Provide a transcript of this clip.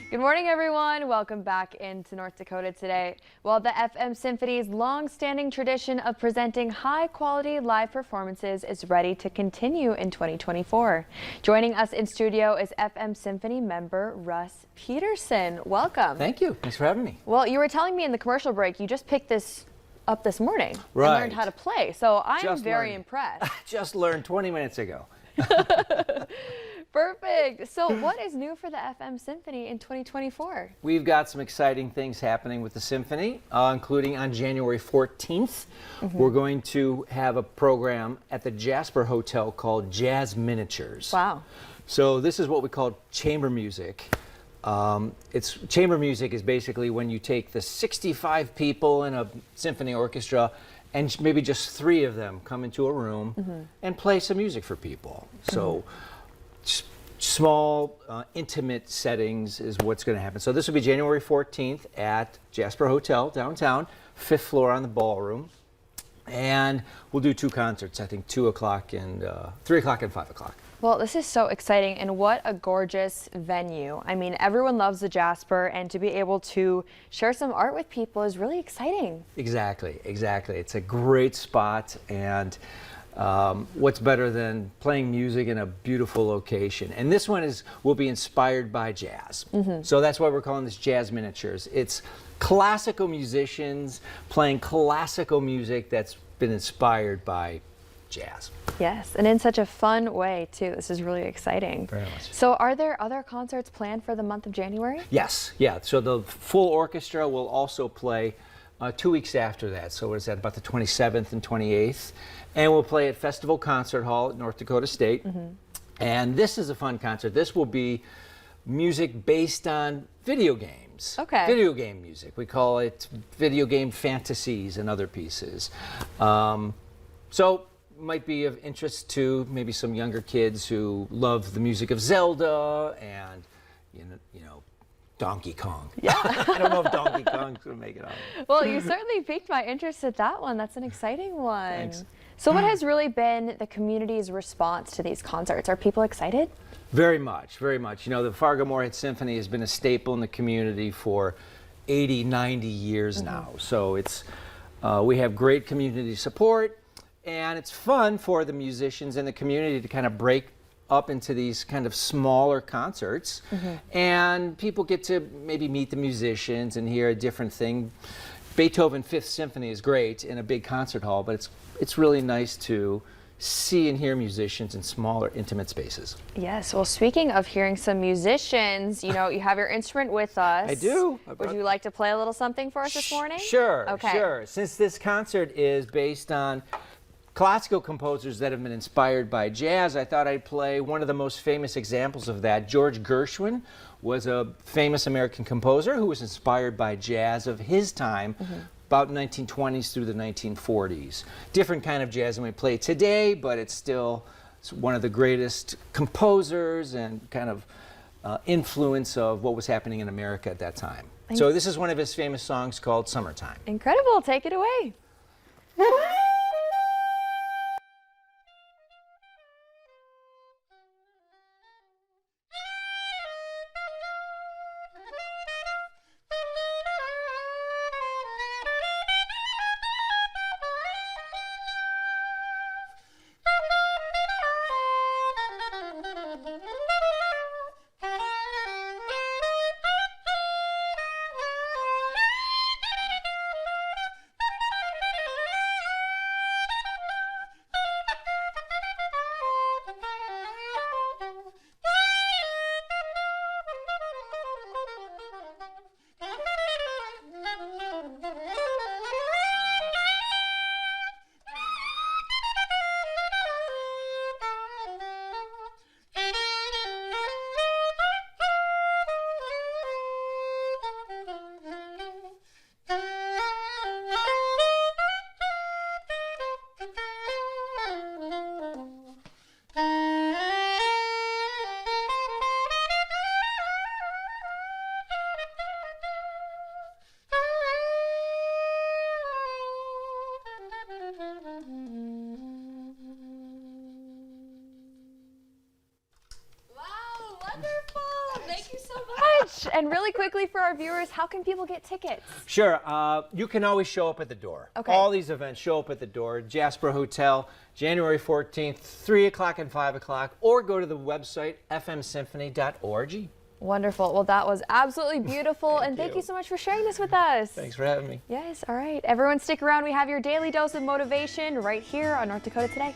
Good morning, everyone. Welcome back into North Dakota today. Well, the FM Symphony's long-standing tradition of presenting high-quality live performances is ready to continue in 2024. Joining us in studio is FM Symphony member Russ Peterson. Welcome. Thank you. Thanks for having me. Well, you were telling me in the commercial break you just picked this up this morning and learned how to play. So I'm very impressed. Just learned 20 minutes ago. Perfect. So what is new for the FM Symphony in 2024? We've got some exciting things happening with the Symphony, including on January 14th. We're going to have a program at the Jasper Hotel called Jazz Miniatures. Wow. So this is what we call chamber music. Chamber music is basically when you take the 65 people in a symphony orchestra and maybe just 3 of them come into a room and play some music for people. So small, intimate settings is what's going to happen. So this will be January 14th at Jasper Hotel downtown, 5th floor on the ballroom. And we'll do 2 concerts, I think 2 o'clock and 3 o'clock and 5 o'clock. Well, this is so exciting, and what a gorgeous venue. I mean, everyone loves the Jasper, and to be able to share some art with people is really exciting. Exactly, exactly. It's a great spot, and what's better than playing music in a beautiful location? And this one will be inspired by jazz. So that's why we're calling this Jazz Miniatures. It's classical musicians playing classical music that's been inspired by jazz. Yes, and in such a fun way too. This is really exciting. Very much. So are there other concerts planned for the month of January? Yes, yeah. So the full orchestra will also play 2 weeks after that. So what is that, about the 27th and 28th? And we'll play at Festival Concert Hall at North Dakota State. And this is a fun concert. This will be music based on video games. Okay. Video game music. We call it video game fantasies and other pieces. So might be of interest to maybe some younger kids who love the music of Zelda and you know Donkey Kong. Yeah. I don't know if Donkey Kong's gonna make it on. Well, you certainly piqued my interest at that one. That's an exciting one. Thanks. So what has really been the community's response to these concerts? Are people excited? Very much, very much. You know, the Fargo-Moorhead Symphony has been a staple in the community for 80, 90 years now. So it's we have great community support. And it's fun for the musicians in the community to kind of break up into these kind of smaller concerts. And people get to maybe meet the musicians and hear a different thing. Beethoven Fifth Symphony is great in a big concert hall, but it's really nice to see and hear musicians in smaller, intimate spaces. Yes. Well, speaking of hearing some musicians, you know, you have your instrument with us. I do. Would you like to play a little something for us this morning? Sure, Okay. sure. Since this concert is based on classical composers that have been inspired by jazz, I thought I'd play one of the most famous examples of that. George Gershwin was a famous American composer who was inspired by jazz of his time, about 1920s through the 1940s. Different kind of jazz than we play today, but it's one of the greatest composers and kind of influence of what was happening in America at that time. So this is one of his famous songs called Summertime. Incredible. Take it away. Wonderful. Thank you so much. much. And really quickly for our viewers, how can people get tickets? Sure. You can always show up at the door. Okay. All these events show up at the door. Jasper Hotel, January 14th, 3 o'clock and 5 o'clock, or go to the website fmsymphony.org. Wonderful. Well, that was absolutely beautiful. And thank you so much for sharing this with us. Thanks for having me. Yes. All right. Everyone stick around. We have your daily dose of motivation right here on North Dakota Today.